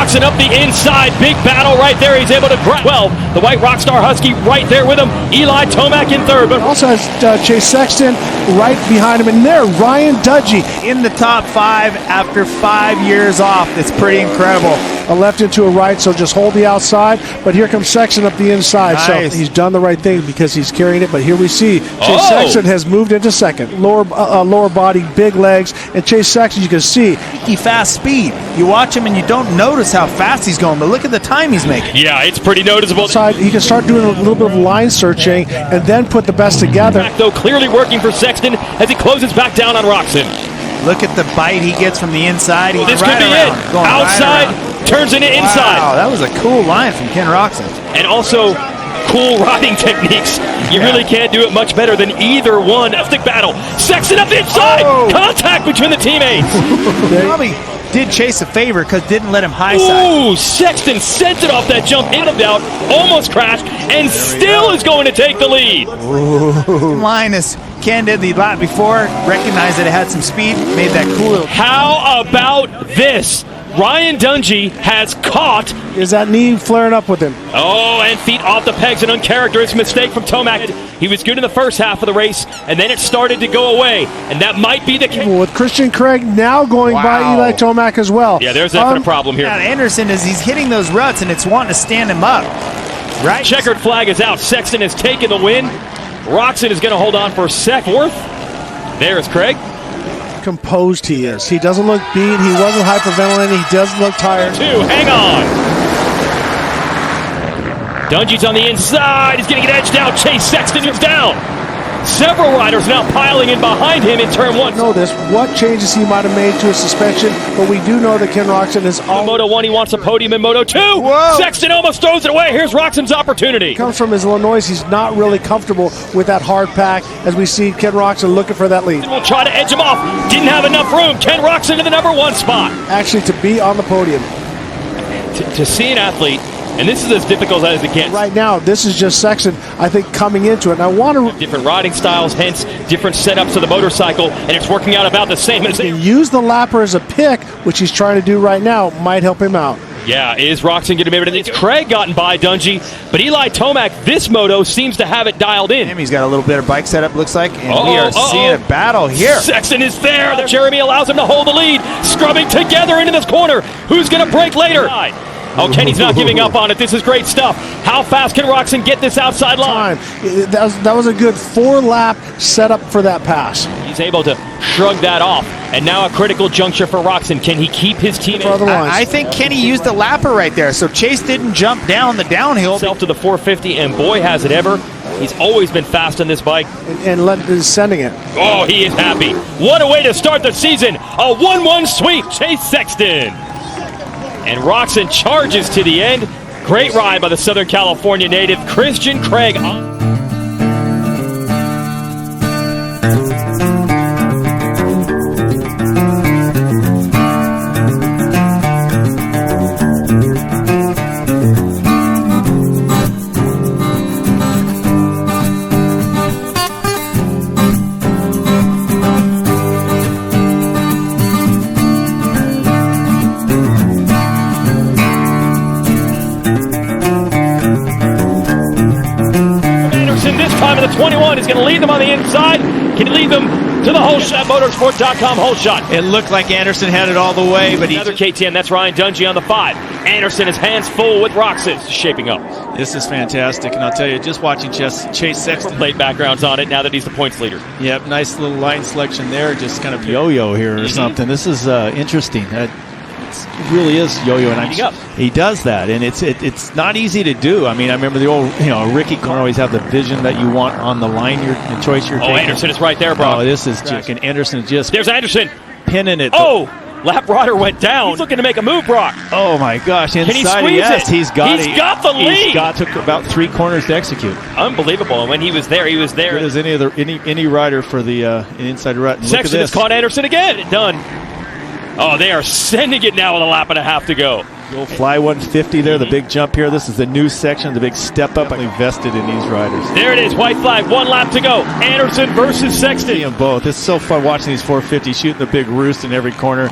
Roczen up the inside. Big battle right there. He's able to grab 12. The white Rockstar Husky right there with him. Eli Tomac in third. But also has Chase Sexton right behind him. And there, Ryan Dudgy in the top 5 after 5 years off. It's pretty incredible. A left into a right, so just hold the outside. But here comes Sexton up the inside. Nice. So he's done the right thing because he's carrying it. But here we see Chase Sexton has moved into second. Lower body, big legs. And Chase Sexton, you can see. Fast speed. You watch him and you don't notice how fast he's going, but look at the time he's making. Yeah, it's pretty noticeable. He can start doing a little bit of line searching and then put the best together. Though clearly working for Sexton as he closes back down on Roczen. Look at the bite he gets from the inside. This could be it. Outside, turns into inside. Wow, that was a cool line from Ken Roczen. And also, cool riding techniques. You really can't do it much better than either one. Fantastic battle. Sexton up inside. Contact between the teammates. Probably did Chase a favor because didn't let him high side. Ooh, Sexton sent it off that jump in of doubt, almost crashed, and still is going to take the lead. Linus, Ken did the lap before, recognized that it had some speed, made that cool. How about this? Ryan Dungey has caught. Is that knee flaring up with him? Oh, and feet off the pegs. An uncharacteristic mistake from Tomac. He was good in the first half of the race, and then it started to go away. And that might be the case. With Christian Craig now going by Eli Tomac as well. Yeah, there's definitely a problem here. Yeah, Anderson, as he's hitting those ruts, and it's wanting to stand him up. Right? Checkered flag is out. Sexton has taken the win. Roczen is going to hold on for fourth. There's Craig. Composed he is. He doesn't look beat. He wasn't hyperventilating. He doesn't look tired. Hang on. Dungey's on the inside. He's getting it edged out. Chase Sexton is down. Several riders now piling in behind him in turn 1. Know this, what changes he might have made to his suspension, but we do know that Ken Roczen is all. Moto 1, he wants a podium in Moto 2. Whoa. Sexton almost throws it away. Here's Roxon's opportunity. Comes from his Illinois. He's not really comfortable with that hard pack as we see Ken Roczen looking for that lead. We'll try to edge him off. Didn't have enough room. Ken Roczen to the number 1 spot. Actually, to be on the podium. To see an athlete, and this is as difficult as it gets. Right now, this is just Sexton, I think, coming into it. And I want to... Different riding styles, hence different setups of the motorcycle, and it's working out about the same as they... Use the lapper as a pick, which he's trying to do right now, might help him out. Yeah, is Roczen going to be able to... It's Craig gotten by Dungey, but Eli Tomac, this moto, seems to have it dialed in. He's got a little better bike setup, looks like, and we are seeing a battle here. Sexton is there. Jeremy allows him to hold the lead, scrubbing together into this corner. Who's going to break later? Oh, Kenny's not giving up on it. This is great stuff. How fast can Roczen get this outside line? That was a good 4-lap setup for that pass. He's able to shrug that off. And now a critical juncture for Roczen. Can he keep his team? I think Kenny used the lapper right there, so Chase didn't jump down the downhill. Himself to the 450, and boy, has it ever. He's always been fast on this bike. And is sending it. Oh, he is happy. What a way to start the season. A 1-1 sweep. Chase Sexton. And Roczen charges to the end. Great ride by the Southern California native, Christian Craig. The 21 is going to lead them on the inside. Can he lead them to the hole shot? Motorsport.com hole shot. It looked like Anderson had it all the way, but another KTM. That's Ryan Dungey on the 5. Anderson has hands full with Roczen shaping up. This is fantastic, and I'll tell you, just watching Chase Sexton. Plate backgrounds on it now that he's the points leader. Yep, nice little line selection there. Just kind of yo-yo here or something. This is interesting. It really is yo-yo, and he does that, and it's not easy to do. I mean, I remember the old, Ricky Corn always have the vision that you want on the line, the choice you're taking. Anderson is right there, bro. Oh, this is just, and Anderson just there's Anderson pinning it. Oh, lap rider went down. He's looking to make a move, Brock. Oh my gosh! Inside, can he squeeze it? He's got the lead. He's got to about 3 corners to execute. Unbelievable! And when he was there, he was there. Good as any rider for the inside rut. Sexton has caught Anderson again. Done. Oh, they are sending it now with a lap and a half to go. You'll fly 150 there, the big jump here. This is the new section, the big step up. I'm invested in these riders. There it is, white flag, 1 lap to go. Anderson versus Sexton. See them both. It's so fun watching these 450 shooting the big roost in every corner.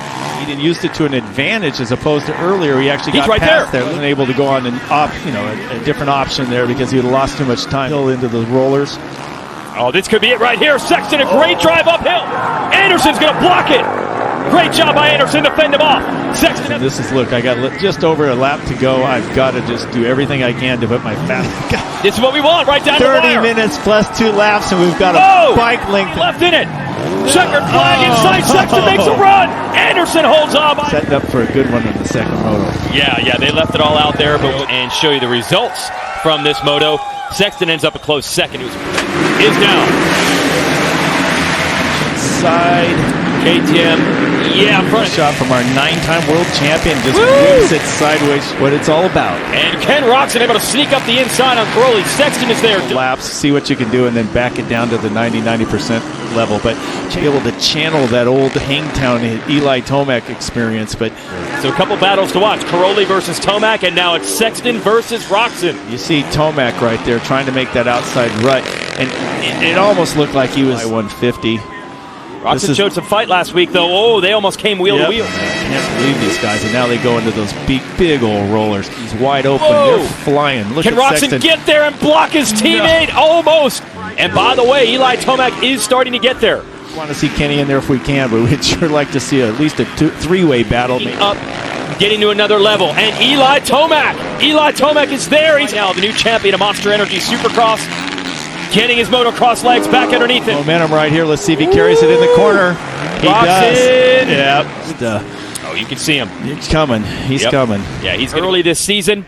He used it to an advantage as opposed to earlier. He actually got past there. Wasn't able to go on a different option there because he had lost too much time into the rollers. Oh, this could be it right here. Sexton, a great drive uphill. Anderson's going to block it. Great job by Anderson to fend him off. Sexton. This is, look, I got just over a lap to go. I've got to just do everything I can to put my fast. This is what we want, right down the wire. 30 minutes plus 2 laps, and we've got a bike length. Left in it. Checkered flag inside. Sexton makes a run. Anderson holds on. Setting up for a good one in the second moto. Yeah, they left it all out there, and show you the results from this moto. Sexton ends up a close second. Is down. Side. KTM, front shot from our 9-time world champion. Just whips it sideways. What it's all about. And Ken Roxon able to sneak up the inside on Crowley. Sexton is there. Laps, see what you can do, and then back it down to the 90% level. But to be able to channel that old Hangtown Eli Tomac experience. But so a couple battles to watch. Crowley versus Tomac, and now it's Sexton versus Roxon. You see Tomac right there trying to make that outside rut, and it almost looked like he was 150. Roxon showed some fight last week, though. Oh, they almost came wheel to wheel. I can't believe these guys, and now they go into those big old rollers. He's wide open. Whoa. They're flying. Look Can at Roxon Sexton get there and block his teammate? No. Almost. And by the way, Eli Tomac is starting to get there. We want to see Kenny in there if we can, but we'd sure like to see at least a 3-way battle. Up, getting to another level. And Eli Tomac is there. He's now the new champion of Monster Energy Supercross. Getting his motocross legs back underneath it. Momentum right here. Let's see if he carries it in the corner. He does. Yep. Oh, you can see him. He's coming. He's coming. Yeah, he's early this season.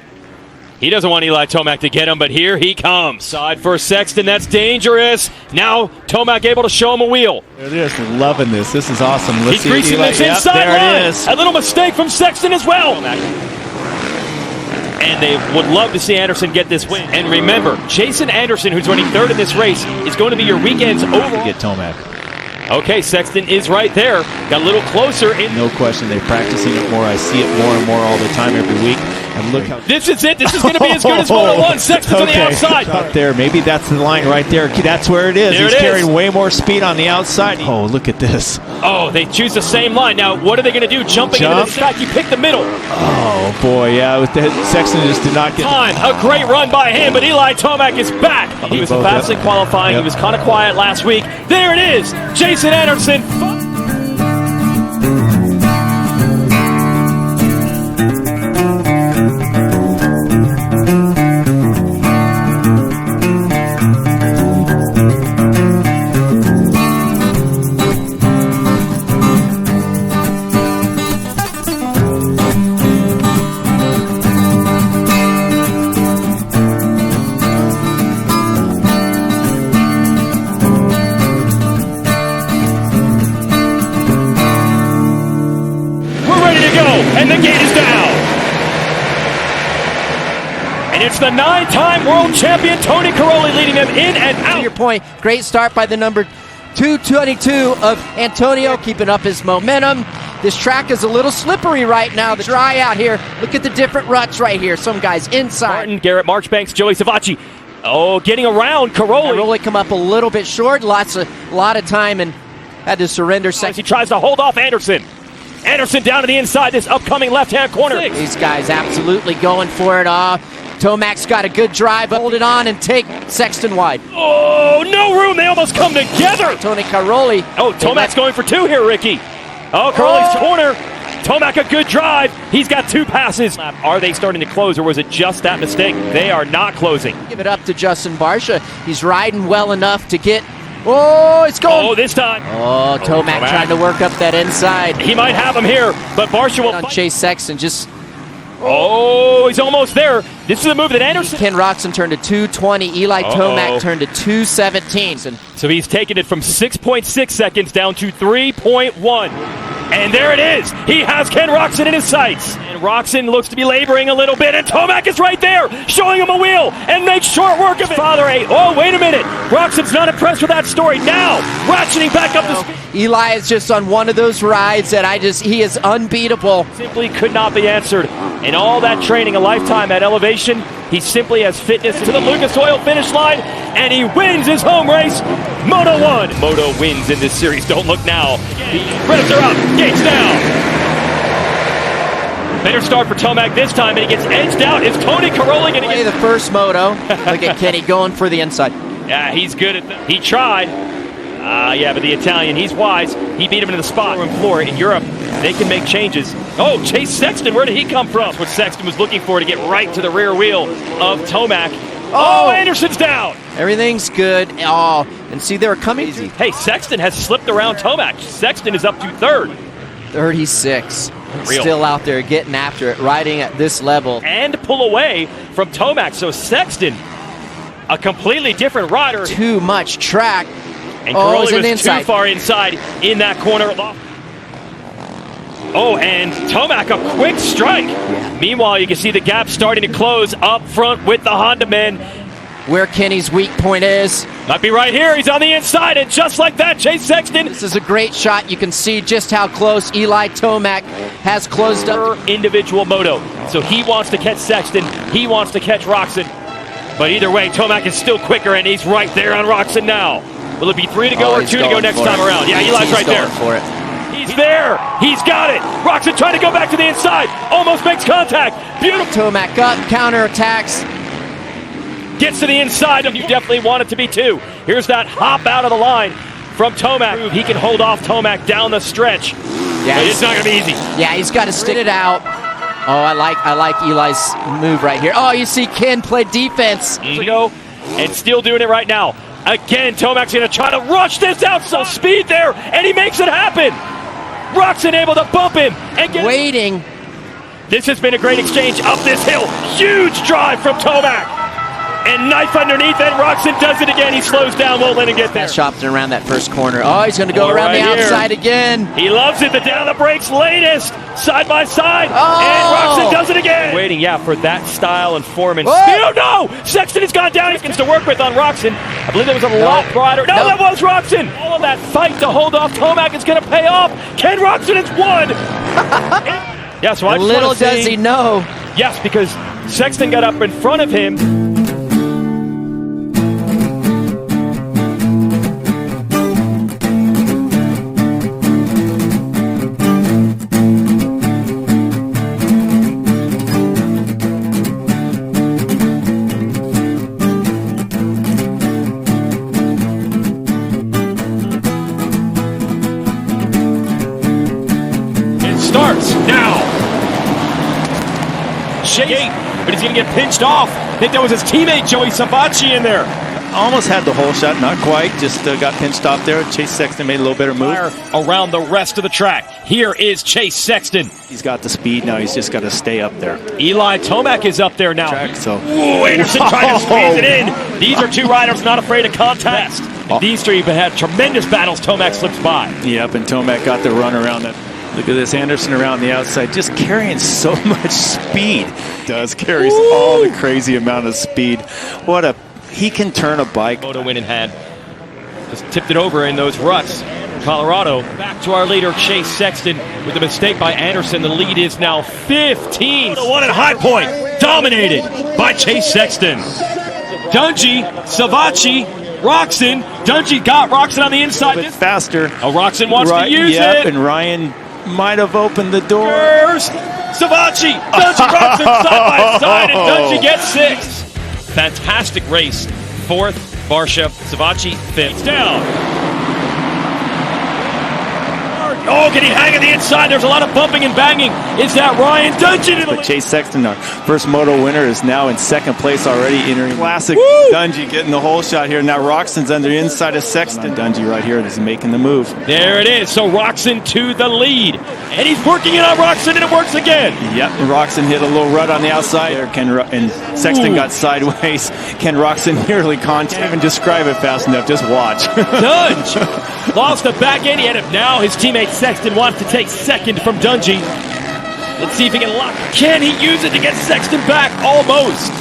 He doesn't want Eli Tomac to get him, but here he comes. Side for Sexton. That's dangerous. Now Tomac able to show him a wheel. There it is. Loving this. This is awesome. He's greasing this inside line. There it is. A little mistake from Sexton as well. And they would love to see Anderson get this win. And remember, Jason Anderson, who's running third in this race, is going to be your weekend's overall. Get Tomac. Okay, Sexton is right there. Got a little closer. No question, they're practicing it more. I see it more and more all the time every week. And look how this is it. This is going to be as good as Moto 1. Sexton's on the outside. Up there. Maybe that's the line right there. That's where it is. He's carrying way more speed on the outside. Oh, look at this. Oh, they choose the same line. Now, what are they going to do? Jumping into the stack. You pick the middle. Oh, boy, yeah. Sexton just did not get time. A great run by him, but Eli Tomac is back. He was fast in qualifying. He was kind of quiet last week. There it is. Jason Anderson. And the gate is down. And it's the 9-time world champion Tony Caroli leading them in and out. To your point, great start by the number 222 of Antonio, keeping up his momentum. This track is a little slippery right now. The dry out here. Look at the different ruts right here. Some guys inside. Martin, Garrett Marchbanks, Joey Savacci. Oh, getting around Caroli. Caroli come up a little bit short. A lot of time and had to surrender. He tries to hold off Anderson. Anderson down to the inside, this upcoming left-hand corner. These guys absolutely going for it. Tomac's got a good drive. Hold it on and take Sexton wide. Oh, no room. They almost come together. Tony Caroli. Oh, Tomac's going for 2 here, Ricky. Oh, Caroli's corner. Tomac a good drive. He's got 2 passes. Are they starting to close, or was it just that mistake? They are not closing. Give it up to Justin Barsha. He's riding well enough to get... Oh, it's going. Oh, this time. Oh, Tomac trying to work up that inside. He might have him here, but Barsha will on Chase Sexton. Just. Oh, he's almost there. This is the move that Anderson. Ken Roxon turned to 220. Eli Tomac turned to 217. So he's taken it from 6.6 seconds down to 3.1. And there it is. He has Ken Roxon in his sights. And Roczen looks to be laboring a little bit, and Tomac is right there, showing him a wheel, and makes short work of it. Oh, wait a minute. Roczen's not impressed with that story. Now, ratcheting back up the speed. Eli is just on one of those rides that he is unbeatable. Simply could not be answered. And all that training, a lifetime at elevation, he simply has fitness to the Lucas Oil finish line, and he wins his home race. Moto 1. Moto wins in this series. Don't look now. The credits are up. Gates down. Better start for Tomac this time, and he gets edged out. Is Tony Caroli going to Play the first moto? Look at Kenny going for the inside. Yeah, he's good at that. He tried. Yeah, but the Italian, he's wise. He beat him into the spot. Floor in Europe, they can make changes. Oh, Chase Sexton, where did he come from? That's what Sexton was looking for, to get right to the rear wheel of Tomac. Oh, Anderson's down. Everything's good. Oh, and see, they were coming easy. Hey, Sexton has slipped around Tomac. Sexton is up to third. 36. Real. Still out there getting after it, riding at this level. And pull away from Tomac. So Sexton, a completely different rider. Too much track. And Caroli was too far inside in that corner. Oh, and Tomac, a quick strike. Yeah. Meanwhile, you can see the gap starting to close up front with the Honda men. Where Kenny's weak point is. Might be right here. He's on the inside, and just like that, Chase Sexton. This is a great shot. You can see just how close Eli Tomac has closed up. Individual moto. So he wants to catch Sexton. He wants to catch Roczen. But either way, Tomac is still quicker, and he's right there on Roczen now. Will it be 3 to go or 2 to go next time around? Yeah, Eli's right there. For it. He's there. He's got it. Roczen trying to go back to the inside. Almost makes contact. Beautiful. Tomac up, counterattacks. Gets to the inside. You definitely want it to be 2. Here's that hop out of the line from Tomac. He can hold off Tomac down the stretch. Yeah, but it's not going to be easy. Yeah, he's got to stick it out. Oh, I like Eli's move right here. Oh, you see Ken play defense. And still doing it right now. Again, Tomac's going to try to rush this out. So speed there, and he makes it happen. Roczen able to bump him and get waiting. This has been a great exchange up this hill. Huge drive from Tomac. And knife underneath, and Roczen does it again. He slows down, won't let him get there. Shopping around that first corner. Oh, he's going to go around the outside again. He loves it. The down the brakes latest, side by side. Oh. And Roczen does it again. Waiting, yeah, for that style and form. And oh, no! Sexton has gone down. He gets to work with on Roczen. I believe that was a lot broader. No, that was Roczen. All of that fight to hold off Tomac is going to pay off. Ken Roczen has won. Yeah, so I little does he know. Yes, because Sexton got up in front of him. Starts now. Chase, but he's going to get pinched off. I think that was his teammate Joey Savacci in there. Almost had the whole shot, not quite. Just got pinched off there. Chase Sexton made a little better move. Around the rest of the track. Here is Chase Sexton. He's got the speed now. He's just got to stay up there. Eli Tomac is up there now. Ooh, Anderson trying to squeeze it in. These are 2 riders not afraid of contact. These 3 have had tremendous battles. Tomac slips by. Yep, and Tomac got the run around that. Look at this, Anderson around the outside, just carrying so much speed. Carries all the crazy amount of speed. He can turn a bike. Moto win in hand. Just tipped it over in those ruts. Colorado. Back to our leader, Chase Sexton, with a mistake by Anderson. The lead is now 15. The one at High Point, dominated by Chase Sexton. Dungey, Savacci, Roczen. Dungey got Roczen on the inside. A bit faster. Oh, Roczen wants to use it. And Ryan might have opened the door. Savacci, Dungey, Roczen side by side, and Dungey gets 6th. Fantastic race. 4th, Barsha, Savacci 5th. Down. Oh, getting hang on the inside. There's a lot of bumping and banging. Is that Ryan Dungey? But Chase Sexton, our first moto winner, is now in 2nd place already, entering classic. Dungey getting the whole shot here. Now Roczen's on the inside of Sexton. Dungey right here is making the move. There it is. So Roczen to the lead. And he's working it on Roczen, and it works again. Yep, Roczen hit a little rut on the outside there. And Sexton got sideways. Ken Roczen nearly can't even describe it fast enough. Just watch. Dungey lost the back end. He had it now. His teammate Sexton wants to take 2nd from Dungey. Let's see if he can lock. Can he use it to get Sexton back? Almost.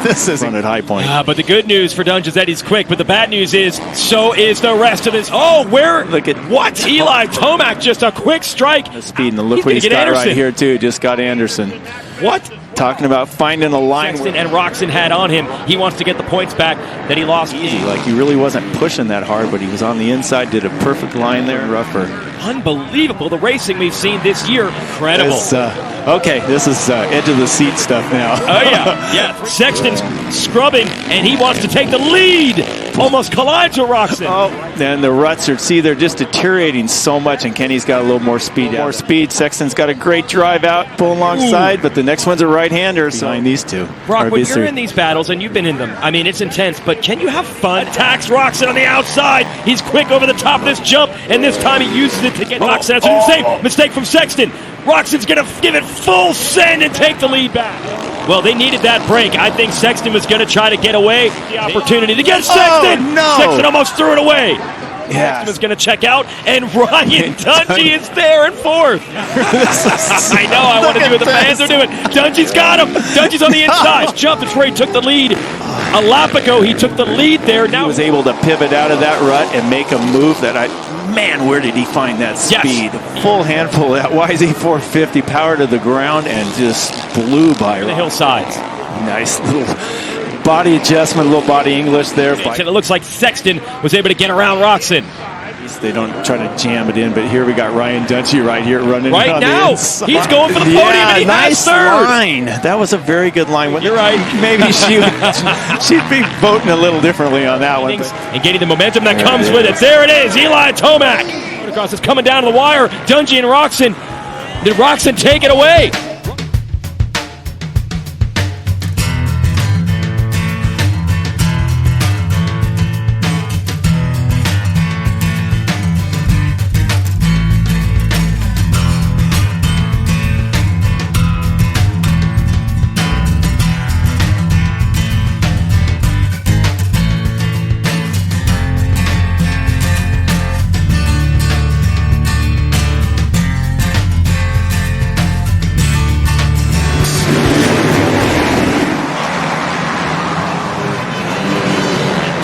This is on at high point. But the good news for Dunge is that he's quick. But the bad news is, so is the rest of this. Oh, where? Look at what? Eli Tomac, just a quick strike. The speed, and look what he's got Anderson right here, too. Just got Anderson. What? Talking about finding a line. Sexton and Roczen had on him. He wants to get the points back that he lost. Easy, like he really wasn't pushing that hard, but he was on the inside, did a perfect line there. Rougher. Unbelievable, the racing we've seen this year. Incredible. Okay, this is edge of the seat stuff now. Oh, yeah. Sexton's scrubbing, and he wants to take the lead. Almost collides with Roczen. Oh, and the ruts they're just deteriorating so much, and Kenny's got a little more speed. Sexton's got a great drive out, pull alongside, but the next one's a right-hander. So these two. Brock, when you're in these battles, and you've been in them, I mean, it's intense, but can you have fun? Attacks Roczen on the outside. He's quick over the top of this jump, and this time he uses it to get Roczen. That's an insane mistake from Sexton. Roczen's going to give it full send and take the lead back. Well, they needed that break. I think Sexton was going to try to get away. The opportunity to get Sexton. Oh, no. Sexton almost threw it away. Yeah. Sexton was going to check out, and Ryan Dungey is there in fourth. I know, I want to do what the fans are doing. Dungey's got him. Dungey's on the inside. Jump is where he took the lead. A lap ago, he took the lead there. Now he was able to pivot out of that rut and make a move that man, where did he find that speed? Yes. Full handful of that YZ450, power to the ground, and just blew by the hillsides. Nice little body adjustment, little body English there. And it looks like Sexton was able to get around Roczen. They don't try to jam it in, but here we got Ryan Dungey right here running right on now. The inside. He's going for the podium, and he nice has third. Line. That was a very good line. You're right. Maybe she'd be voting a little differently on that one. And getting the momentum that comes with it. There it is, Eli Tomac. Motocross is coming down to the wire. Dungey and Roczen. Did Roczen take it away?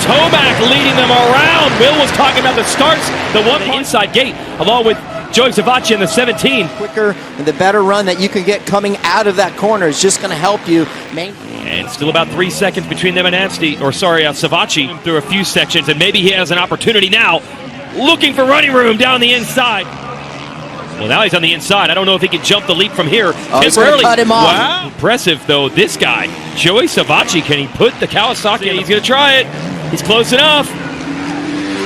Tomac leading them around. Will was talking about the starts, the one inside gate, along with Joey Savacci in the 17. Quicker and the better run that you can get coming out of that corner is just going to help you maintain. And still about 3 seconds between them and Savacci through a few sections, and maybe he has an opportunity now, looking for running room down the inside. Well, now he's on the inside. I don't know if he can jump the leap from here. Oh, he's going to cut him off. Wow. Impressive, though. This guy, Joey Savacci, can he put the Kawasaki? He's going to try it. He's close enough.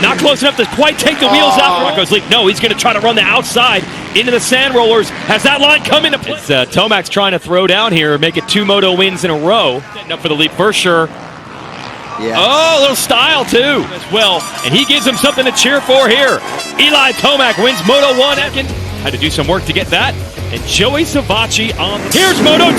Not close enough to quite take the wheels out. Rocco's leap. No, he's going to try to run the outside into the sand rollers. Has that line come into play? Tomac's trying to throw down here, make it 2 moto wins in a row. Setting up for the leap for sure. Yes. Oh, a little style too as well. And he gives him something to cheer for here. Eli Tomac wins Moto 1. Had to do some work to get that. And Joey Savacci on. Here's Moto 2.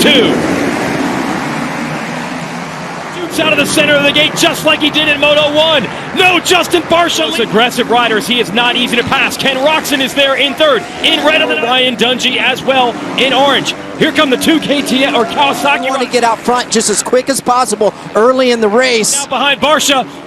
Shoots out of the center of the gate just like he did in Moto 1. No, Justin Barsha. Those aggressive riders, he is not easy to pass. Ken Roczen is there in third. In red of the Ryan Dungey as well in orange. Here come the 2 KTM or Kawasaki. You want to get out front just as quick as possible early in the race. Now behind Barsha.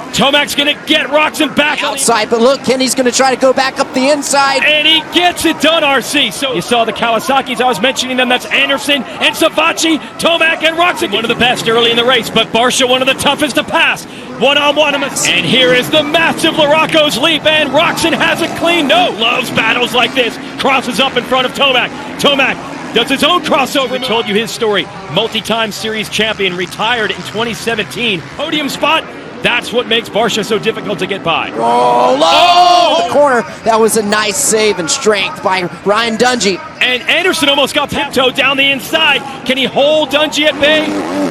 Tomac's going to get Roczen back outside, but look, Kenny's going to try to go back up the inside. And he gets it done, RC. So you saw the Kawasaki's, I was mentioning them. That's Anderson and Savacci, Tomac and Roczen. One of the best early in the race, but Barsha one of the toughest to pass. One-on-one. And here is the massive Larocco's leap, and Roczen has it clean. No, loves battles like this. Crosses up in front of Tomac. Tomac does his own crossover. We told you his story. Multi-time series champion, retired in 2017. Podium spot. That's what makes Barsha so difficult to get by. Oh, the corner. That was a nice save and strength by Ryan Dungey. And Anderson almost got tiptoed down the inside. Can he hold Dungey at bay?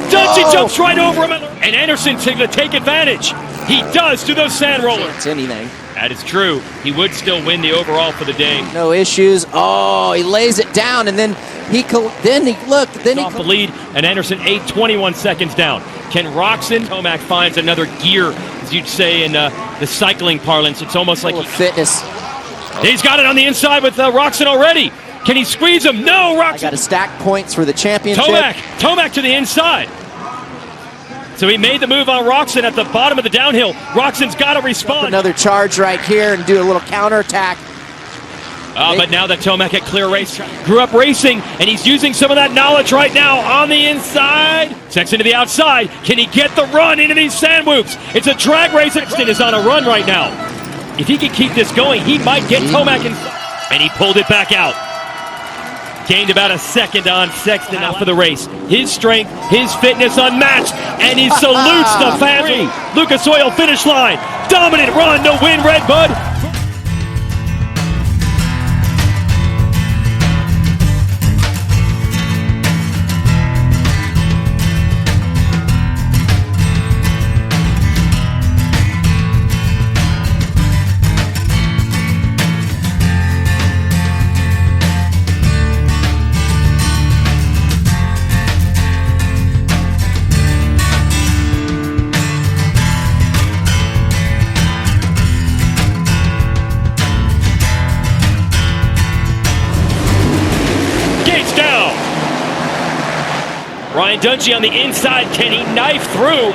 Dungey jumps right over him. And Anderson to take advantage. He does to those sand rollers. It's anything. That is true. He would still win the overall for the day. No issues. Oh, he lays it down, and then he off the lead, and Anderson 8:21 seconds down. Ken Roczen, Tomac finds another gear, as you'd say in the cycling parlance. It's almost like fitness. He's got it on the inside with Roczen already. Can he squeeze him? No, I Roxon. got to stack points for the championship. Tomac to the inside. So he made the move on Roxon at the bottom of the downhill. Roxon's got to respond. Another charge right here and do a little counterattack. But now that Tomac at clear race, grew up racing, and he's using some of that knowledge right now on the inside. Sexton to the outside. Can he get the run into these sand whoops? It's a drag race. Sexton is on a run right now. If he can keep this going, he might get Tomac inside. And he pulled it back out. Gained about a second on Sexton out for the race. His strength, his fitness unmatched, and he salutes the fans. Lucas Oil finish line. Dominant run to win RedBud. Ryan Dungey on the inside. Can he knife through?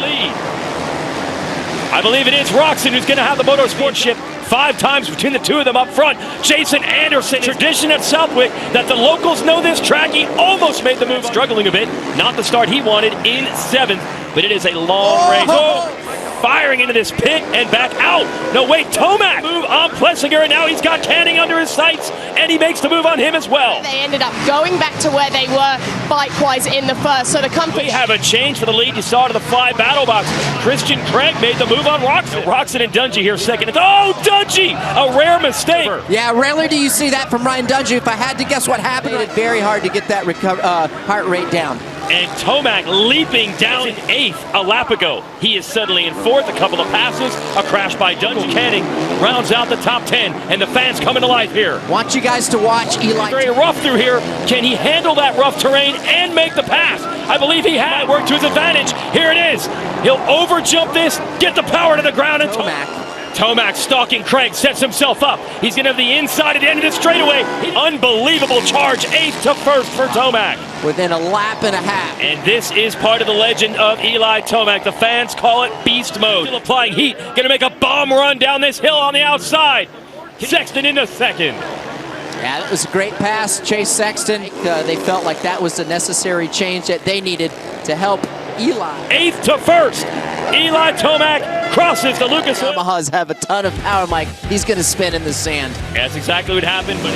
I believe it is Roxon who's going to have the motorsport ship 5 times between the two of them up front. Jason Anderson, tradition at Southwick that the locals know this track. He almost made the move, struggling a bit. Not the start he wanted in 7th, but it is a long race. Oh, firing into this pit and back out. No, wait, Tomac move on Plessinger, and now he's got Canning under his sights, and he makes the move on him as well. They ended up going back to where they were bike-wise in the first, so the company... We have a change for the lead. You saw it in the 5 battle box. Christian Craig made the move on Roxon. Roxon and Dungey here second. Oh, Dungey! A rare mistake. Yeah, rarely do you see that from Ryan Dungey. If I had to guess what happened, it's very hard to get that heart rate down. And Tomac leaping down in 8th a lap ago. He is suddenly in 4th, a couple of passes, a crash by Dungey. Canning rounds out the top 10, and the fans coming to life here. Want you guys to watch Eli. Very rough through here. Can he handle that rough terrain and make the pass? I believe he had worked to his advantage. Here it is. He'll overjump this, get the power to the ground, and Tomac stalking Craig, sets himself up. He's going to have the inside at the end of this straightaway. Unbelievable charge, 8th to 1st for Tomac. Within a lap and a half. And this is part of the legend of Eli Tomac. The fans call it beast mode. Still applying heat, going to make a bomb run down this hill on the outside. Sexton into 2nd. Yeah, that was a great pass, Chase Sexton. They felt like that was the necessary change that they needed to help Eli. 8th to 1st. Eli Tomac crosses the Lucas. Yamahas have a ton of power, Mike. He's going to spin in the sand. Yeah, that's exactly what happened, but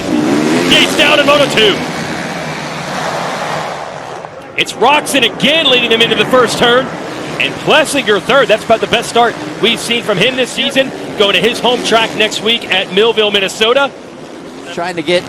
Gates down in Moto 2. It's Roxon again leading them into the first turn. And Plessinger 3rd. That's about the best start we've seen from him this season. Going to his home track next week at Millville, Minnesota. Trying to get...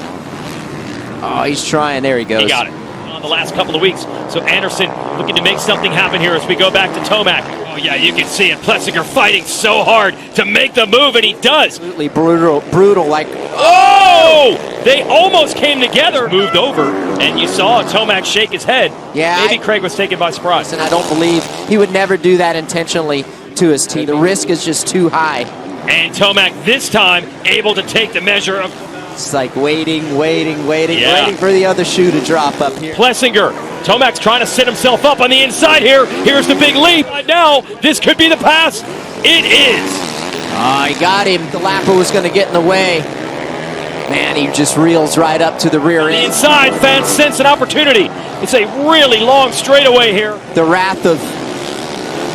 Oh, he's trying. There he goes. He got it on the last couple of weeks. So Anderson looking to make something happen here as we go back to Tomac. Oh, yeah, you can see it. Plessinger fighting so hard to make the move, and he does. Absolutely brutal like... Oh! They almost came together. Moved over, and you saw Tomac shake his head. Yeah. Maybe Craig was taken by surprise. And I don't believe he would never do that intentionally to his team. The risk is just too high. And Tomac this time able to take the measure of... It's like waiting for the other shoe to drop up here. Plessinger. Tomac's trying to set himself up on the inside here. Here's the big leap. Now, this could be the pass. It is. Oh, he got him. The lapper was going to get in the way. Man, he just reels right up to the rear end. The inside, fans sense an opportunity. It's a really long straightaway here. The wrath of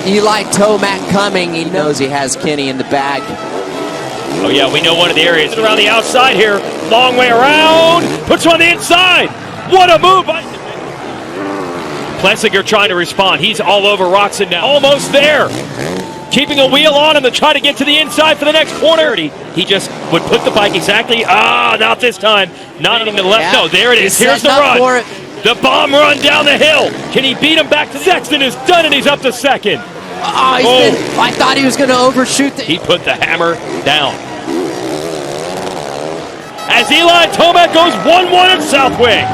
Eli Tomac coming. He knows he has Kenny in the bag. Oh, yeah, we know one of the areas around the outside here. Long way around. Puts one on the inside. What a move. Plessinger trying to respond. He's all over Roxon now. Almost there. Keeping a wheel on him to try to get to the inside for the next corner. He just would put the bike exactly. Not this time. Not on the left. Yeah. No, there it is. Here's the run. The bomb run down the hill. Can he beat him back to Sexton? Is done, and he's up to 2nd. I thought he was going to overshoot. He put the hammer down. As Eli Tomac goes 1-1 at Southwick.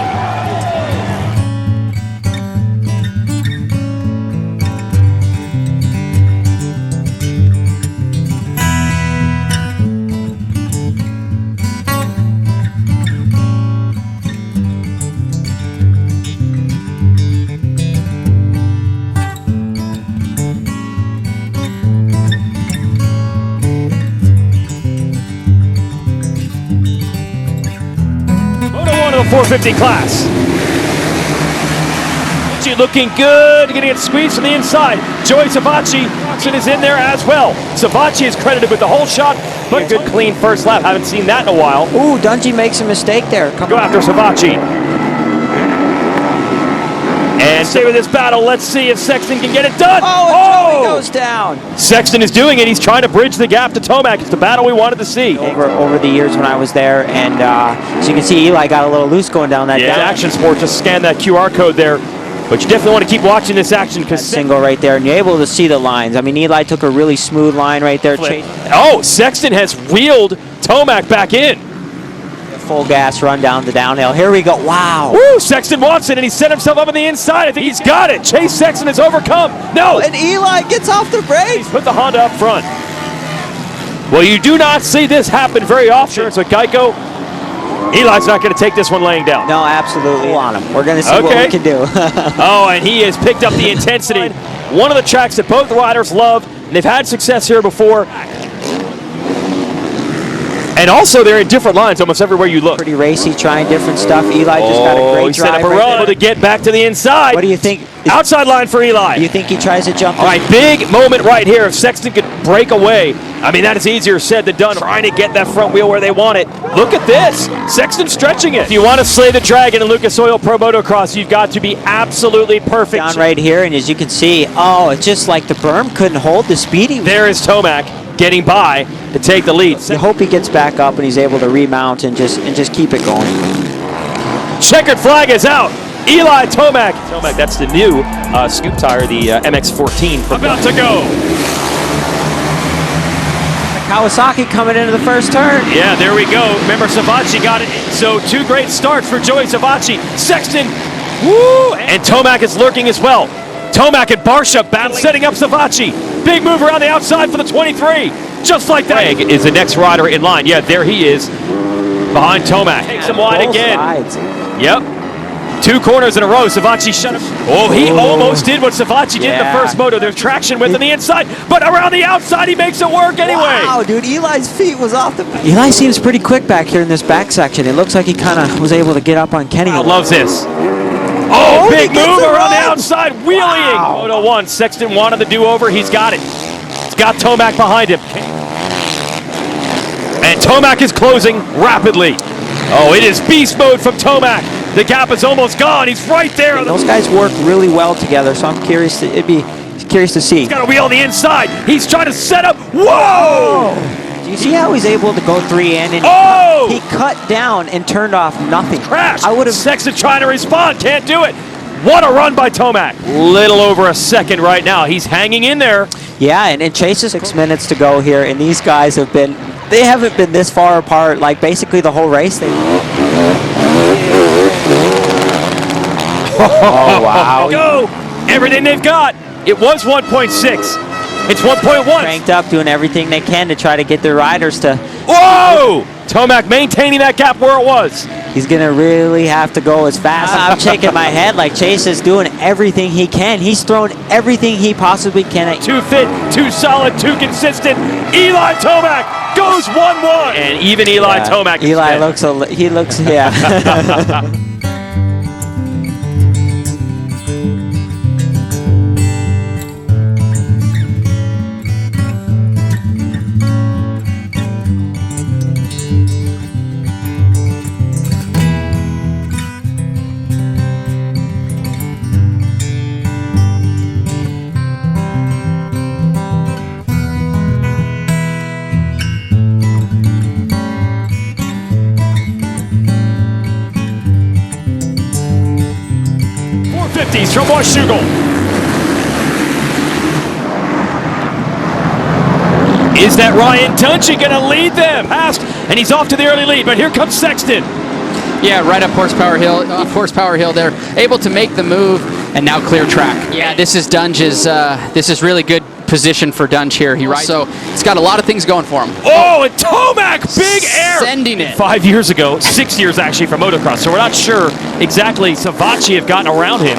450 class. Looking good, getting it squeezed from the inside. Joey Savacci is in there as well. Savacci is credited with the whole shot, but a good clean first lap. Haven't seen that in a while. Ooh, Dungey makes a mistake there. Go after Savacci. And stay with this battle. Let's see if Sexton can get it done. Oh, Joey goes down. Sexton is doing it. He's trying to bridge the gap to Tomac. It's the battle we wanted to see. Over the years when I was there, and as you can see, Eli got a little loose going down that. Yeah, Action Sport, just scan that QR code there. But you definitely want to keep watching this action because single right there, and you're able to see the lines. I mean, Eli took a really smooth line right there. Oh, Sexton has wheeled Tomac back in. Full gas run down the downhill. Here we go. Wow. Woo! Sexton wants it, and he set himself up on the inside. I think he's got it. Chase Sexton has overcome. No! And Eli gets off the brakes. He's put the Honda up front. Well, you do not see this happen very often. So Geico, Eli's not going to take this one laying down. No, absolutely. On him. We're going to see what we can do. Oh, and he has picked up the intensity. One of the tracks that both riders love, and they've had success here before. And also, they're in different lines almost everywhere you look. Pretty racy, trying different stuff. Eli just got a great drive. He set up a run to get back to the inside. What do you think? Outside line for Eli. Do you think he tries to jump? All right, big moment right here. If Sexton could break away, I mean, that is easier said than done. Trying to get that front wheel where they want it. Look at this. Sexton stretching it. If you want to slay the dragon in Lucas Oil Pro Motocross, you've got to be absolutely perfect. Down right here, and as you can see, it's just like the berm couldn't hold the speed. There is Tomac getting by to take the lead. I hope he gets back up and he's able to remount and just keep it going. Checkered flag is out. Eli Tomac. That's the new scoop tire, the MX-14. About to go. Kawasaki coming into the first turn. Yeah, there we go. Remember, Savacci got it. So 2 great starts for Joey Savacci. Sexton, woo! And Tomac is lurking as well. Tomac and Barsha battle, setting up Savacci. Big move around the outside for the 23. Just like that. Craig is the next rider in line. Yeah, there he is. Behind Tomac. Takes him wide again. Sides. Yep. 2 corners in a row. Savacci shut him. Oh, he almost did what Savacci did in the first moto. There's traction with on the inside, but around the outside, he makes it work anyway. Wow, dude, Eli's feet was off the... Eli seems pretty quick back here in this back section. It looks like he kind of was able to get up on Kenny. Loves this. Oh, big move around the outside, wheeling. Moto 1, Sexton wanted the do-over. He's got it. He's got Tomac behind him. And Tomac is closing rapidly. Oh, it is beast mode from Tomac. The gap is almost gone. He's right there. Those guys work really well together, so I'm curious. It'd be curious to see. He's got a wheel on the inside. He's trying to set up. Whoa! Do you see how he's able to go 3 in? And he cut down and turned off nothing. Crash. I would have. Sexton trying to respond. Can't do it. What a run by Tomac. Little over a second right now. He's hanging in there. Yeah, and Chase is 6 minutes to go here, and these guys they haven't been this far apart, like basically the whole race. Oh, wow. Go! Everything they've got. It was 1.6. It's 1.1. Cranked up, doing everything they can to try to get their riders to... Whoa! Tomac maintaining that gap where it was. He's going to really have to go as fast. I'm shaking my head like Chase is doing everything he can. He's thrown everything he possibly can. Too fit, too solid, too consistent. Eli Tomac goes 1-1. And even Eli Tomac is Eli looks, yeah. 450s from Washougal. Is that Ryan Dungey going to lead them? Past, and he's off to the early lead, but here comes Sexton. Yeah, right up Horsepower Hill there. Able to make the move and now clear track. Yeah, this is Dunge's, this is really good position for Dunge here. He rides, so he's got a lot of things going for him. Oh, and Tomac, big air! Sending it. 5 years ago, 6 years actually for Motocross, so we're not sure exactly Savacci have gotten around him.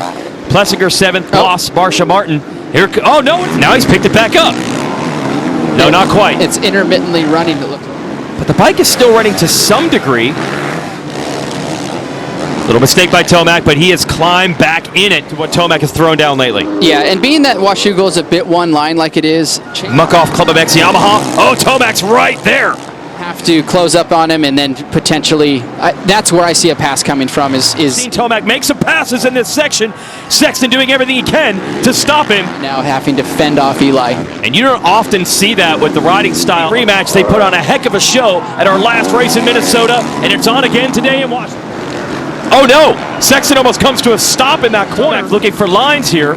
Plessinger 7th, Boss, Barsha Martin. Here, oh no, now he's picked it back up. No, not quite. It's intermittently running to look. But the bike is still running to some degree. Little mistake by Tomac, but he has climbed back in it to what Tomac has thrown down lately. Yeah, and being that Washougal is a bit one line like it is, Muck-off Club of X Yamaha. Oh, Tomac's right there. have to close up on him and then potentially, that's where I see a pass coming from is Seen Tomac make some passes in this section. Sexton doing everything he can to stop him. Now having to fend off Eli. And you don't often see that with the riding style rematch. They put on a heck of a show at our last race in Minnesota, and it's on again today in Washington. Oh no! Sexton almost comes to a stop in that corner. Looking for lines here.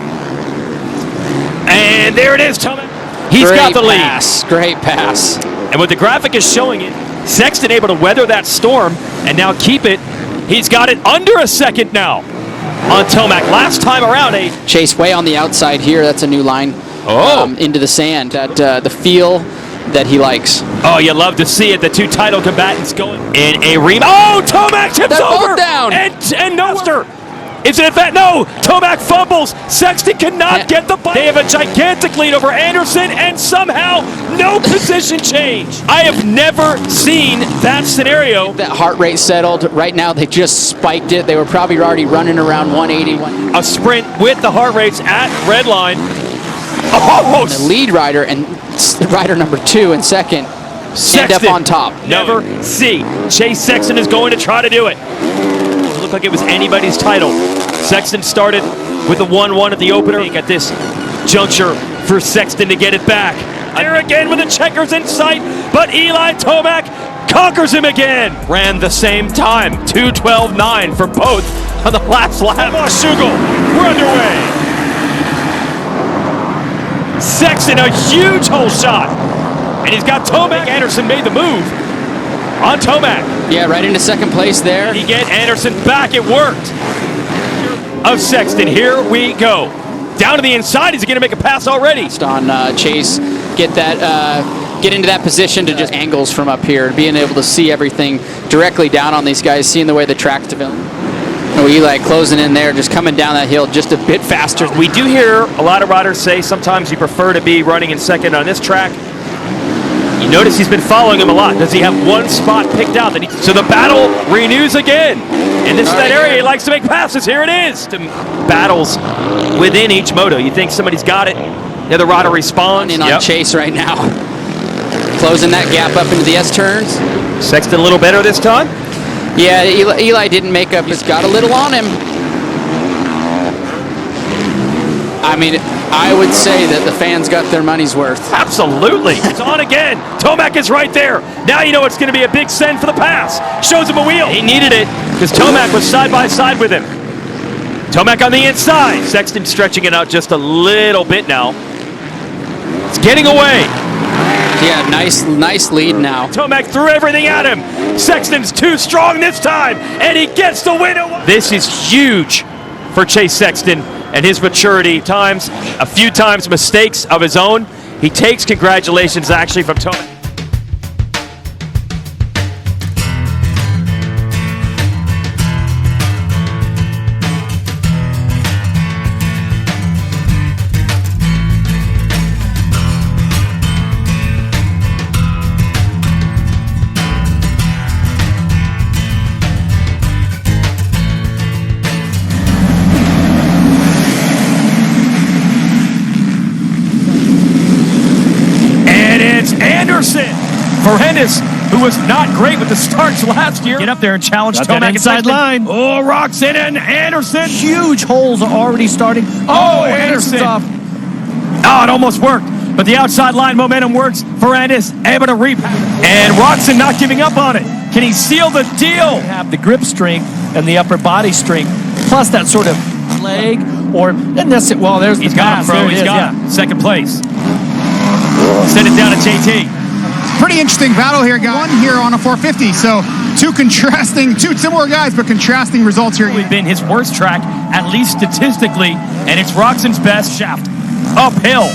And there it is, Tomac. He's got the lead. Great pass. And what the graphic is showing it, Sexton able to weather that storm and now keep it. He's got it under a second now on Tomac. Last time around, Chase way on the outside here. That's a new line into the sand. That the feel that he likes. Oh, you love to see it. The two title combatants going in a rematch. Oh, Tomac tips over down. And Noster. Is it that? No! Tomac fumbles. Sexton cannot get the bike. They have a gigantic lead over Anderson, and somehow no position change. I have never seen that scenario. That heart rate settled. Right now, they just spiked it. They were probably already running around 180. A sprint with the heart rates at red line. Oh! The lead rider and rider number 2 and second end up on top. Never see. Chase Sexton is going to try to do it. Looked like it was anybody's title. Sexton started with the 1-1 at the opener. At this juncture for Sexton to get it back. There again with the checkers in sight, but Eli Tomac conquers him again. Ran the same time, 2:12.9 for both on the last lap. Washougal, we're underway. Sexton, a huge hole shot. And he's got Tomac. Anderson made the move on Tomac. Yeah, right into second place there. He get Anderson back. It worked. Of Sexton, here we go. Down to the inside. Is he going to make a pass already? On Chase, get into that position to just angles from up here, being able to see everything directly down on these guys, seeing the way the track's developing. Oh, Eli closing in there, just coming down that hill just a bit faster. We do hear a lot of riders say sometimes you prefer to be running in second on this track. You notice he's been following him a lot. Does he have one spot picked out? So the battle renews again. And this is that area he likes to make passes. Here it is. Battles within each moto. You think somebody's got it. The other rider responds. In on Chase right now. Closing that gap up into the S-turns. Sexton a little better this time? Yeah, Eli didn't make up. He's got a little on him. I mean, I would say that the fans got their money's worth. Absolutely. It's on again. Tomac is right there. Now you know it's going to be a big send for the pass. Shows him a wheel. He needed it because Tomac was side by side with him. Tomac on the inside. Sexton stretching it out just a little bit now. It's getting away. Yeah, nice lead now. Tomac threw everything at him. Sexton's too strong this time, and he gets the win. This is huge for Chase Sexton and his maturity. A few times mistakes of his own. He takes congratulations actually from Tomac. Anderson, Ferhendis, who was not great with the starts last year, get up there and challenge Tomac inside line. Oh, Roxon and Anderson. Huge holes are already starting. Oh, Anderson. Off. Oh, it almost worked, but the outside line momentum works. Ferhendis able to repack. And Roxon not giving up on it. Can he seal the deal? Have the grip strength and the upper body strength, plus that sort of leg, or and that's it. Well, there's he's the got pass. it, bro. He's got it. Second place. Send it down to JT. Pretty interesting battle here, guys. One here on a 450, so two similar guys, but contrasting results here. It's been his worst track, at least statistically, and it's Roxon's best shaft. Uphill.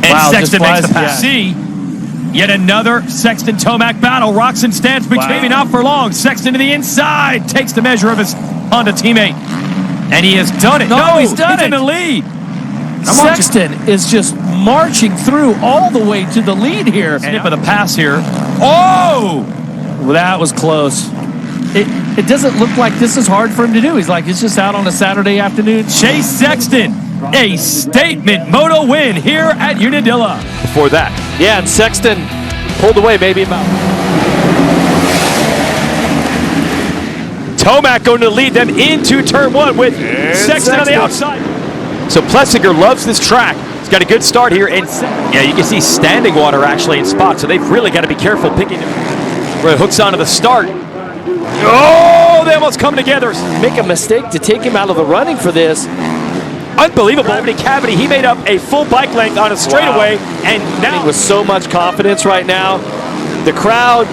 And Sexton makes the pass. See, yet another Sexton-Tomac battle. Roxon stands maybe not for long. Sexton to the inside, takes the measure of his Honda teammate. And he has done it. No, he's done it. He's in the lead. Sexton is just marching through all the way to the lead here. Snip of the pass here. Oh! Well, that was close. it doesn't look like this is hard for him to do. He's like, it's just out on a Saturday afternoon. Chase Sexton, a statement moto win here at Unadilla. For that. Yeah, and Sexton pulled away maybe about. Tomac going to lead them into turn one with Sexton on the outside. So Plessinger loves this track. He's got a good start here. And yeah, you can see standing water actually in spots. So they've really got to be careful picking where it hooks onto the start. Oh, they almost come together. Make a mistake to take him out of the running for this. Unbelievable. Cavity. He made up a full bike length on a straightaway. And now With so much confidence right now. The crowd.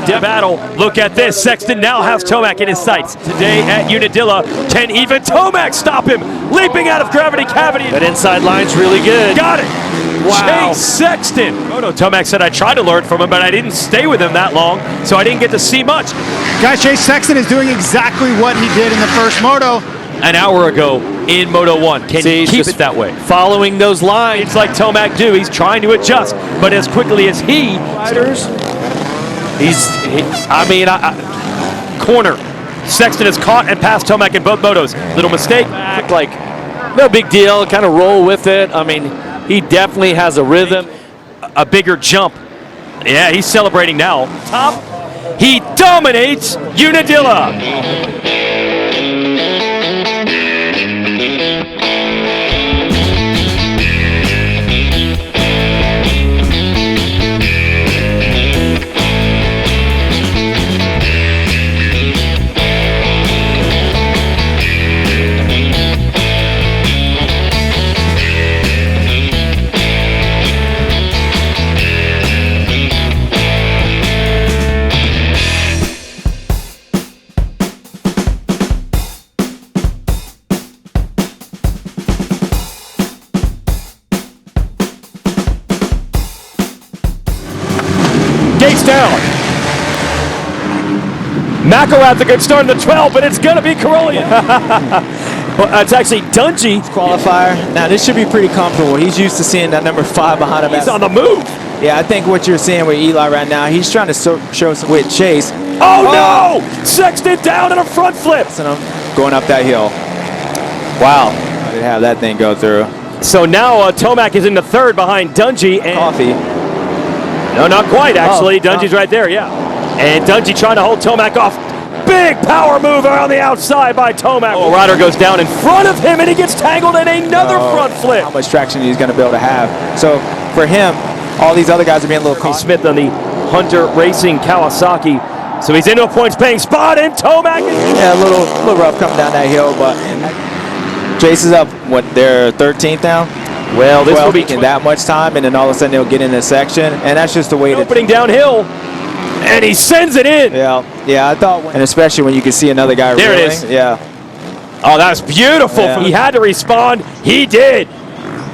Battle. Look at this. Sexton now has Tomac in his sights. Today at Unadilla, can even Tomac stop him? Leaping out of gravity cavity. That inside line's really good. Got it. Wow. Chase Sexton. Moto Tomac said I tried to learn from him, but I didn't stay with him that long, so I didn't get to see much. Guys, Chase Sexton is doing exactly what he did in the first moto. An hour ago in Moto 1. Can he keep it that way? Following those lines. It's like Tomac do. He's trying to adjust, but as quickly as he Riders. corner. Sexton is caught and passed Tomac in both motos. Little mistake. Act like no big deal. Kind of roll with it. I mean, he definitely has a rhythm. A bigger jump. Yeah, he's celebrating now. Top. He dominates Unadilla. Gates down. McElrath's a good start in the 12, but it's going to be Carolian. Well, it's actually Dungey. Qualifier. Now, this should be pretty comfortable. He's used to seeing that number 5 behind him. He's on the move. Yeah, I think what you're seeing with Eli right now, he's trying to show some with Chase. Oh, no! Sexton down in a front flip. Going up that hill. Wow. I didn't have that thing go through. So now Tomac is in the third behind Dungey. And Coffee. No, not quite, actually. Dungey's right there, yeah. And Dungey trying to hold Tomac off. Big power move around the outside by Tomac. Oh, Ryder goes down in front of him, and he gets tangled in another front flip. How much traction he's going to be able to have. So, for him, all these other guys are being a little caught. Smith on the Hunter Racing Kawasaki. So he's into a points-paying spot, and Tomac is... Yeah, a little rough coming down that hill, but Chase is up, what, they're 13th now? Well, this will be in that much time, and then all of a sudden they'll get in this section, and that's just the way opening downhill, and he sends it in. Yeah, I thought, and especially when you can see another guy. There reeling. it is. Yeah. Oh, that was beautiful. Yeah. He had to respond. He did.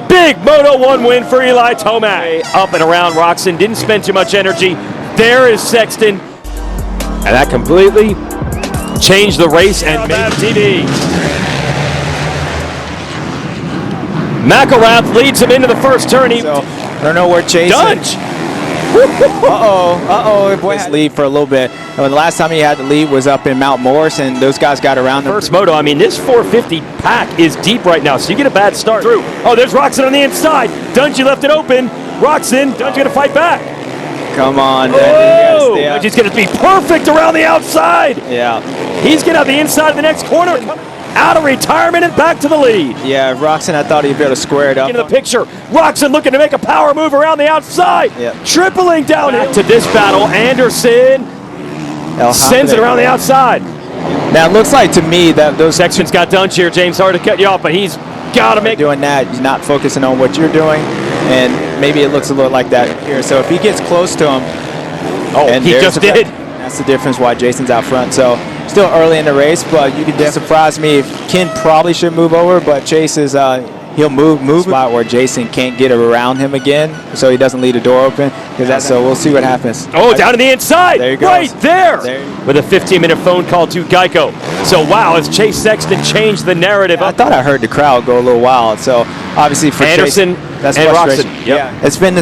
Big Moto 1 win for Eli Tomac. Up and around Roczen. Didn't spend too much energy. There is Sexton, and that completely changed the race and made TV. McElrath leads him into the first turn. I don't know where Chase is. Boy, lead for a little bit. And the last time he had the lead was up in Mount Morris, and those guys got around him. First moto, I mean, this 450 pack is deep right now, so you get a bad start. Through. Oh, there's Roczen on the inside. Dungey left it open. Dungey's going to fight back. Come on. Oh, Dungey's going to be perfect around the outside. Yeah. He's going to have the inside of the next corner. Out of retirement and back to the lead. Yeah, Roczen, I thought he'd be able to square it up. Into the picture, Roczen looking to make a power move around the outside. Yep. Tripling down to this battle. Anderson sends it around the outside. Now, it looks like to me that those sections got done here, James. Sorry to cut you off, but he's got to make doing that. He's not focusing on what you're doing, and maybe it looks a little like that here. So if he gets close to him, and he just did. That's the difference why Jason's out front. So still early in the race, but you can surprise me. Ken probably should move over, but Chase is he'll move spot where Jason can't get around him again, so he doesn't leave the door open. So we'll see what happens. Oh, down to the inside, there you go, right there, with a 15-minute phone call to Geico. So wow, has Chase Sexton changed the narrative? I thought I heard the crowd go a little wild. So obviously for Anderson Chase, that's and frustration. Roczen. Yep. Yeah, it's been the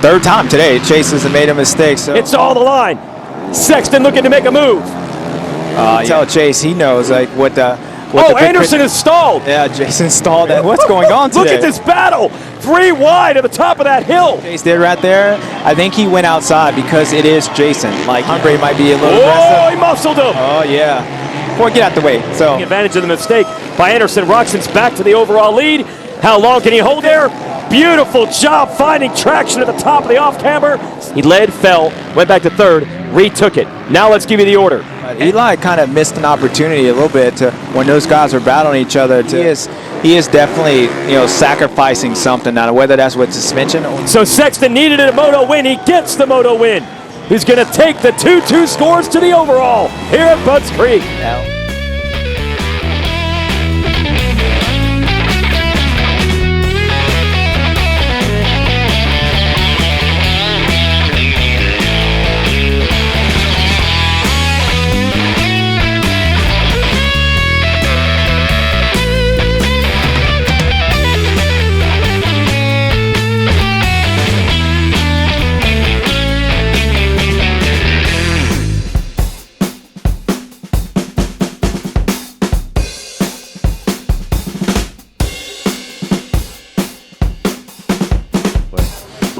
third time today Chase has made a mistake. So it's all the line. Sexton looking to make a move. Tell Chase he knows like what the. Anderson is stalled. Yeah, Jason stalled that. What's going on today? Look at this battle. 3 wide at the top of that hill. Chase did right there. I think he went outside because it is Jason. Like, Humbre might be a little aggressive. He muscled him. Oh, yeah. Boy, get out the way. So taking advantage of the mistake by Anderson. Roxon's back to the overall lead. How long can he hold there? Beautiful job finding traction at the top of the off-camber. He led, fell, went back to third, retook it. Now let's give you the order. Eli kind of missed an opportunity a little bit when those guys were battling each other. He is definitely sacrificing something now, whether that's with suspension or. So Sexton needed a moto win. He gets the moto win. He's going to take the 2-2 scores to the overall here at Budds Creek.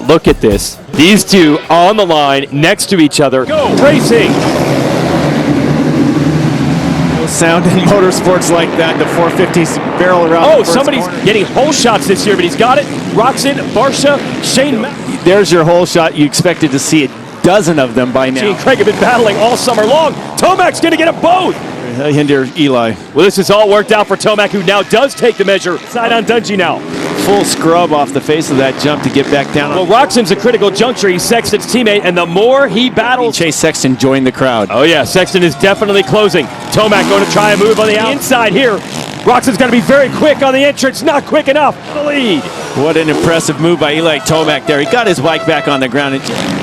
Look at this. These two on the line next to each other. Go racing. No sound in motorsports like that. The 450s barrel around. Oh, somebody's getting hole shots this year, but he's got it. Roxon, Barsha, Shane. There's your hole shot. You expected to see a dozen of them by now. She and Craig have been battling all summer long. Tomac's going to get them both. Hinder Eli. Well, this has all worked out for Tomac, who now does take the measure. Side on Dungey now. Full scrub off the face of that jump to get back down. Well, Roxon's a critical juncture. He's Sexton's teammate, and the more he battles... Chase Sexton joined the crowd. Oh, yeah. Sexton is definitely closing. Tomac going to try and move on the inside here. Roxon's got to be very quick on the entrance. Not quick enough. The lead. What an impressive move by Eli Tomac there. He got his bike back on the ground.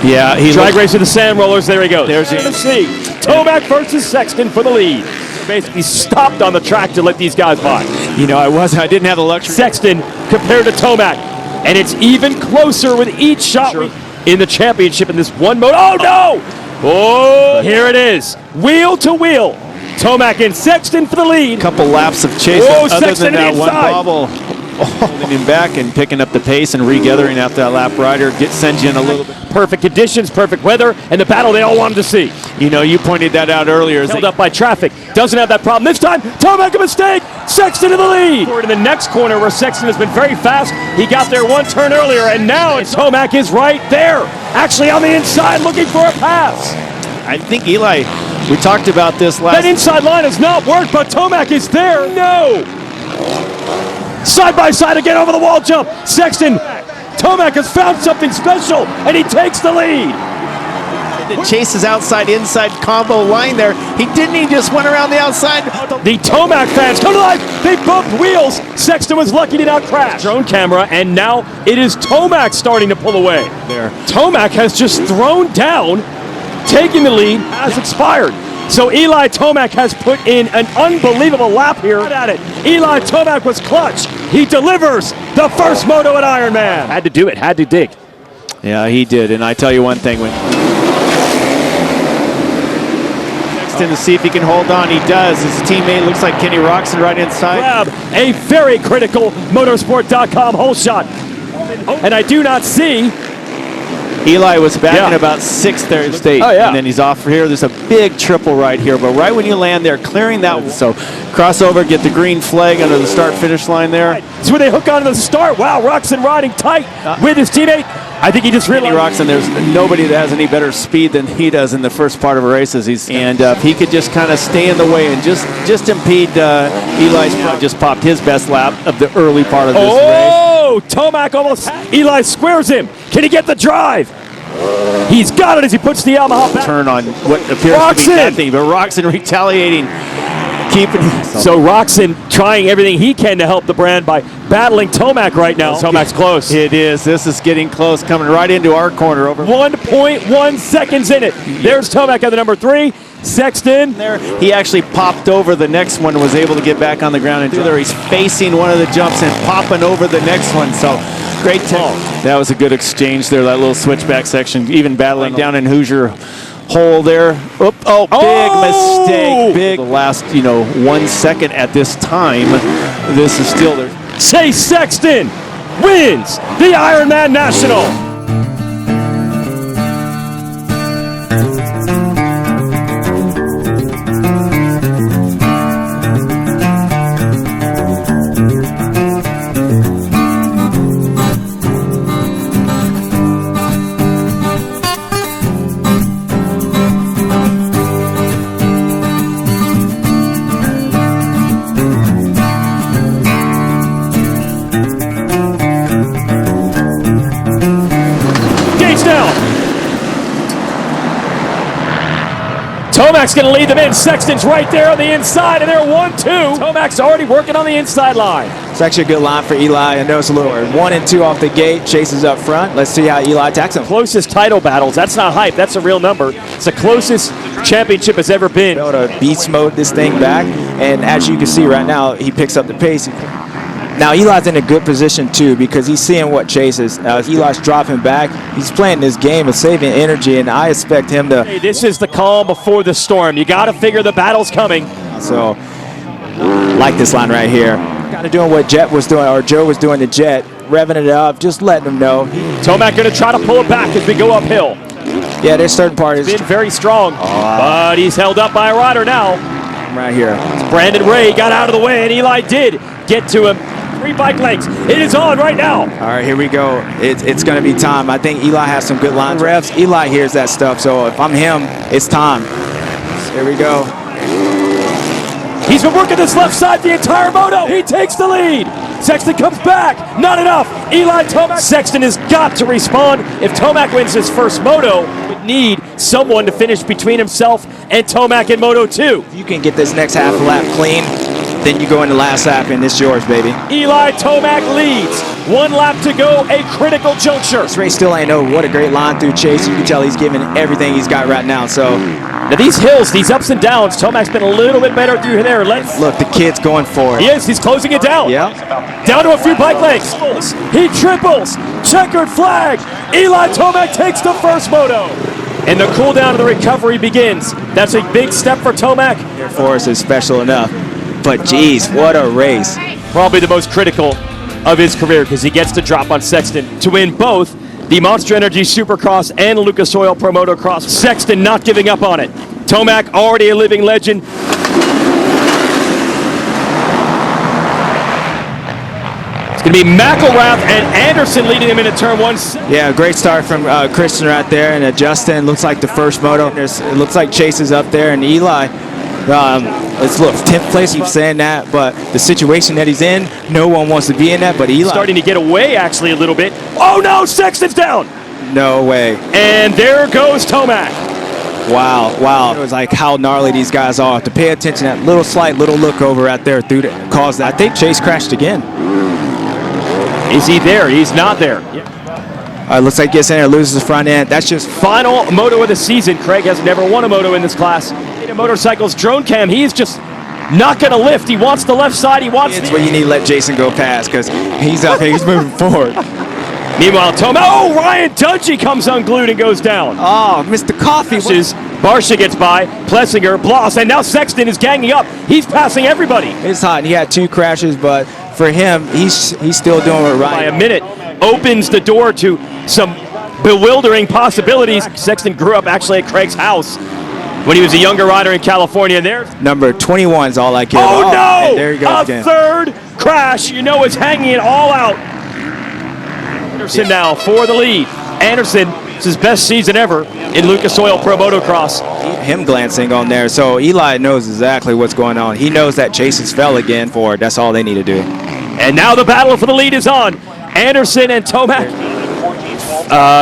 Yeah, he drag race with the sand rollers. There he goes. There's the see. Tomac versus Sexton for the lead. Basically stopped on the track to let these guys by. I didn't have the luxury. Sexton compared to Tomac, and it's even closer with each shot in the championship in this one moto. Oh no! Oh, here it is, wheel to wheel. Tomac and Sexton for the lead. Couple laps of chase. Oh, other Sexton than that inside. one bobble. Holding him back and picking up the pace and regathering after that lap rider sends you in a little bit. Perfect conditions, perfect weather, and the battle they all wanted to see. You pointed that out earlier. Held up by traffic. Doesn't have that problem this time. Tomac a mistake. Sexton in the lead. In the next corner where Sexton has been very fast. He got there one turn earlier, and now Tomac is right there. Actually on the inside looking for a pass. I think Eli, we talked about this last. That inside line has not worked, but Tomac is there. No. Side by side again over the wall jump. Sexton, Tomac has found something special, and he takes the lead. Chase's outside-inside combo line there. He just went around the outside. The Tomac fans come to life. They bumped wheels. Sexton was lucky to not crash. Drone camera, and now it is Tomac starting to pull away. There. Tomac has just thrown down, taking the lead, has expired. So Eli Tomac has put in an unbelievable lap here. At it. Eli Tomac was clutch. He delivers the first moto at Ironman. Had to do it, had to dig. Yeah, he did. And I tell you one thing, when to see if he can hold on. He does. His teammate looks like Kenny Roxon right inside. Grab a very critical motorsport.com hole shot. And I do not see. Eli was back in about 6th there state. Oh, yeah. And then he's off here. There's a big triple right here. But right when you land there, clearing that. So crossover, get the green flag under the start-finish line there. That's where they hook onto the start. Wow, Roxon riding tight with his teammate. I think he just realized. Roxon, there's nobody that has any better speed than he does in the first part of races. If he could just kind of stay in the way and just impede Eli's just popped his best lap of the early part of this race. Oh, Tomac almost. Eli squares him. Can he get the drive? He's got it as he puts the Yamaha back. Turn on what appears to be nothing, but Roxon retaliating. So Roxon trying everything he can to help the brand by battling Tomac right now. Tomac's close. It is. This is getting close, coming right into our corner. Over 1.1 seconds in it. There's Tomac at the number 3. Sexton. There, he actually popped over the next one and was able to get back on the ground. And there, he's facing one of the jumps and popping over the next one. So great tell. That was a good exchange there, that little switchback section. Even battling down in Hoosier hole there. Big mistake. Big. The last, 1 second at this time. This is still there. Chase Sexton wins the Ironman National. Tomac's going to lead them in. Sexton's right there on the inside, and they're 1-2. Tomac's already working on the inside line. It's actually a good line for Eli. I know it's a little 1 and 2 off the gate. Chase is up front. Let's see how Eli attacks him. Closest title battles. That's not hype. That's a real number. It's the closest championship has ever been. Able to beast mode this thing back, and as you can see right now, he picks up the pace. Now Eli's in a good position too because he's seeing what Chase is. Eli's dropping back. He's playing this game and saving energy, and I expect him to. Hey, this is the calm before the storm. You got to figure the battle's coming. So, like this line right here. Kind of doing what Jet was doing, or Joe was doing to Jet, revving it up, just letting him know. Tomac going to try to pull it back as we go uphill. Yeah, there's certain parts. Been very strong, but he's held up by a rider now. Right here. Brandon Ray got out of the way, and Eli did get to him. 3 bike lengths. It is on right now. All right, here we go. It's going to be time. I think Eli has some good line revs. Eli hears that stuff, so if I'm him, it's time. Here we go. He's been working this left side the entire moto. He takes the lead. Sexton comes back. Not enough. Eli Tomac. Sexton has got to respond. If Tomac wins his first moto, would need someone to finish between himself and Tomac in Moto 2. If you can get this next half lap clean, then you go in the last lap, and it's yours, baby. Eli Tomac leads. 1 lap to go, a critical juncture. This race still ain't no. What a great line through Chase. You can tell he's giving everything he's got right now. So now these hills, these ups and downs, Tomac's been a little bit better through there. Look, the kid's going for it. He is. He's closing it down. Yeah. Down to a few bike lengths. He triples. Checkered flag. Eli Tomac takes the first moto. And the cool down of the recovery begins. That's a big step for Tomac. Air Force is special enough. But geez, what a race. Probably the most critical of his career because he gets to drop on Sexton to win both the Monster Energy Supercross and Lucas Oil Pro Motocross. Sexton not giving up on it. Tomac already a living legend. It's going to be McElrath and Anderson leading him into turn 1. Yeah, great start from Christian right there, and Justin looks like the first moto. It looks like Chase is up there, and Eli. Let's look, 10th place, keep saying that, but the situation that he's in, no one wants to be in that, but Eli. Starting to get away, actually, a little bit. Oh, no, Sexton's down. No way. And there goes Tomac. Wow. It was like how gnarly these guys are. To pay attention, that slight little look over out there through caused that. I think Chase crashed again. Is he there? He's not there. Looks like he gets in there, loses the front end. That's just final moto of the season. Craig has never won a moto in this class. Motorcycles drone cam, he's just not going to lift. He wants the left side. He wants it's where you need to let Jason go past because he's up here. He's moving forward. Meanwhile, Ryan Dungey comes unglued and goes down. Oh, Mr. Coffee. Barsha gets by, Plessinger, Bloss, and now Sexton is ganging up. He's passing everybody. It's hot. He had 2 crashes, but for him, he's still doing it right. By a minute, opens the door to some bewildering possibilities. Sexton grew up actually at Craig's house when he was a younger rider in California. There, number 21 is all I care about. Oh no! And there he goes again. Third crash. You know it's hanging it all out. Anderson now for the lead. Anderson, it's his best season ever in Lucas Oil Pro Motocross. Him glancing on there, so Eli knows exactly what's going on. He knows that Chase has fell again for it. That's all they need to do. And now the battle for the lead is on. Anderson and Tomac.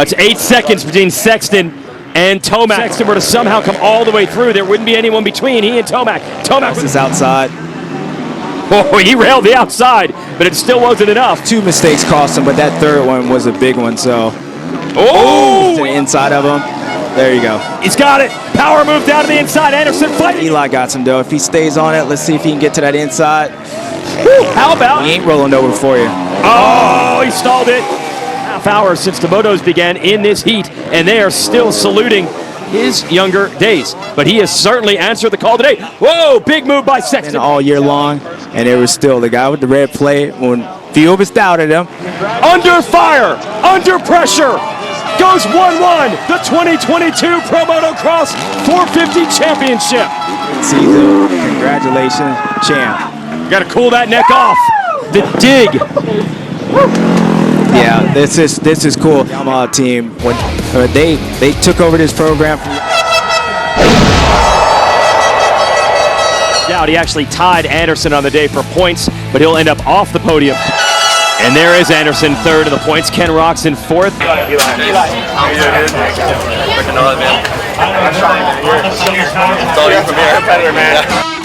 It's 8 seconds between Sexton and Tomac. Sexton were to somehow come all the way through, there wouldn't be anyone between he and Tomac. Tomac is outside. Oh, he railed the outside, but it still wasn't enough. 2 mistakes cost him, but that third one was a big one, so. Oh! To the inside of him. There you go. He's got it. Power move down to the inside. Anderson fighting. Eli got some, though. If he stays on it, let's see if he can get to that inside. Woo, how about? He ain't rolling over for you. Oh, he stalled it. Half hour since the motos began in this heat, and they are still saluting his younger days. But he has certainly answered the call today. Whoa, big move by Sexton. All year long, and it was still the guy with the red plate when few of us doubted him. Under fire, under pressure, goes 1-1, the 2022 Pro Motocross 450 Championship. Season, congratulations, champ. Got to cool that neck off. The dig. Yeah, this is cool. Yamaha team, when they took over this program. He actually tied Anderson on the day for points, but he'll end up off the podium. And there is Anderson third in the points. Ken Roczen fourth. Eli. How you doing, man? Freaking on, man. I'm trying to hear. It's all you from here. Competitor, man.